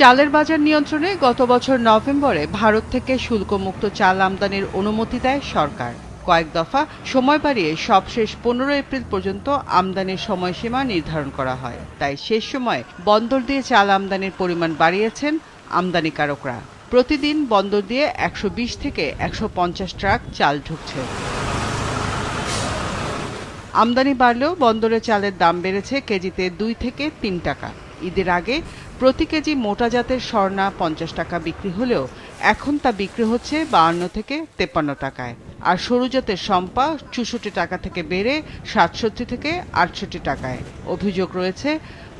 চালের বাজার নিয়ন্ত্রণে গত বছর নভেম্বরে ভারত থেকে শুল্কমুক্ত চাল আমদানির অনুমতি দেয় সরকার। কয়েক দফা সময় বাড়িয়ে সবশেষ 15 এপ্রিল পর্যন্ত আমদানির সময়সীমা নির্ধারণ করা হয়। তাই শেষ সময় বন্দর দিয়ে চাল আমদানির পরিমাণ বাড়িয়েছেন আমদানিকারকরা। প্রতিদিন বন্দর দিয়ে 120 থেকে 150 ট্রাক চাল ঢুকছে। আমদানি বাড়লেও বন্দরে চালের দাম বেড়েছে কেজিতে 2 থেকে 3 টাকা। ঈদের আগে প্রতি কেজি মোটা জাতের স্বর্ণা 50 টাকা বিক্রি হলেও এখন তা বিক্রি হচ্ছে 52 থেকে 53 টাকায়। আর সরু জাতের শম্পা 64 টাকা থেকে বেড়ে 67 থেকে 68 টাকায়। অভিযোগ রয়েছে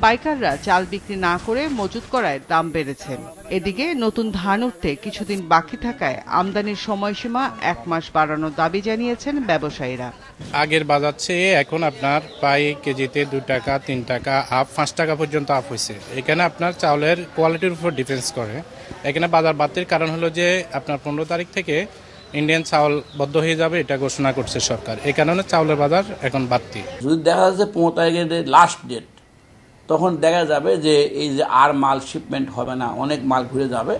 পাইকাররা চাল বিক্রি না করে মজুত করায় দাম বেড়েছে। এদিকে নতুন ধান উঠতে কিছুদিন বাকি থাকায় আমদানির সময়সীমা 1 মাস বাড়ানোর দাবি জানিয়েছেন ব্যবসায়ীরা। আগের বাজার চেয়ে এখন আপনার প্রায় কেজিতে 2 টাকা 3 টাকা আপ 5 টাকা পর্যন্ত আপ হয়েছে। এখানে আপনার চাউলের কোয়ালিটির উপর ডিপেন্ডস করে। এখানে বাজার বাড়তির কারণ হলো যে আপনার 15 তারিখ থেকে ইন্ডিয়ান চাউল বন্ধ হয়ে যাবে, এটা ঘোষণা করছে সরকার। এই কারণে চাউলের বাজার এখন বাড়তি। যদি দেখা যাচ্ছে 15 তারিখের লাস্ট ডেট, তখন দেখা যাবে যে এই যে আর মাল শিপমেন্ট হবে না, অনেক মাল ঘুরে যাবে,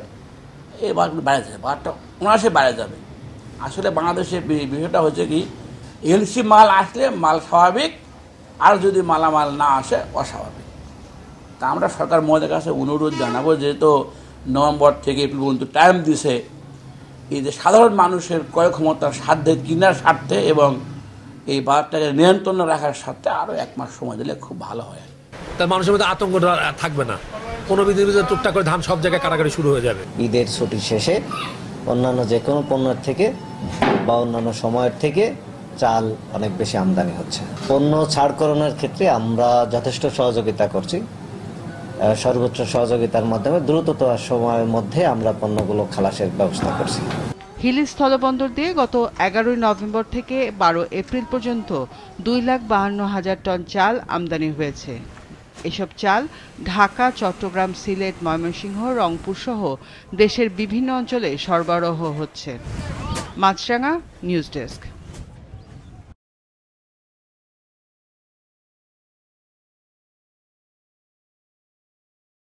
এই বাজারগুলো বেড়ে যাবে, বাজারটা অনায়াসে বেড়ে যাবে। আসলে বাংলাদেশের বিষয়টা হচ্ছে কি, এলসি মাল আসলে মাল স্বাভাবিক, আর যদি মালামাল না আসে অস্বাভাবিক। তা আমরা সরকার মহোদয়ের কাছে অনুরোধ জানাবো, যেহেতু নভেম্বর থেকে এপ্রিল পর্যন্ত টাইম দিছে, এই যে সাধারণ মানুষের ক্রয় ক্ষমতার সাধ্যে কেনার স্বার্থে এবং এই বাজারটাকে নিয়ন্ত্রণে রাখার স্বার্থে আরও 1 মাস সময় দিলে খুব ভালো হয়। তার মানুষের মধ্যে আতঙ্ক থাকবে না, কোনো বিধির ভিতরে টুকটাক করে ধান সব জায়গায় কাটাকাটি শুরু হয়ে যাবে। ঈদের ছুটি শেষে অন্যান্য যে কোনো পণ্যের থেকে বা অন্যান্য সময়ের থেকে চাল অনেক বেশি আমদানি হচ্ছে। পণ্য ছাড়করণের ক্ষেত্রে আমরা যথেষ্ট সহযোগিতা করছি। সর্বোচ্চ সহযোগিতার মাধ্যমে দ্রুততম সময়ের মধ্যে আমরা পণ্যগুলো খালাসের ব্যবস্থা করছি। হিলি স্থলবন্দর দিয়ে গত 11 নভেম্বর থেকে 12 এপ্রিল পর্যন্ত 2,52,000 টন চাল আমদানি হয়েছে। এসব চাল ঢাকা, চট্টগ্রাম, সিলেট, ময়মনসিংহ, রংপুর সহ দেশের বিভিন্ন অঞ্চলে সরবরাহ হচ্ছে। মাছরাঙা নিউজ ডেস্ক।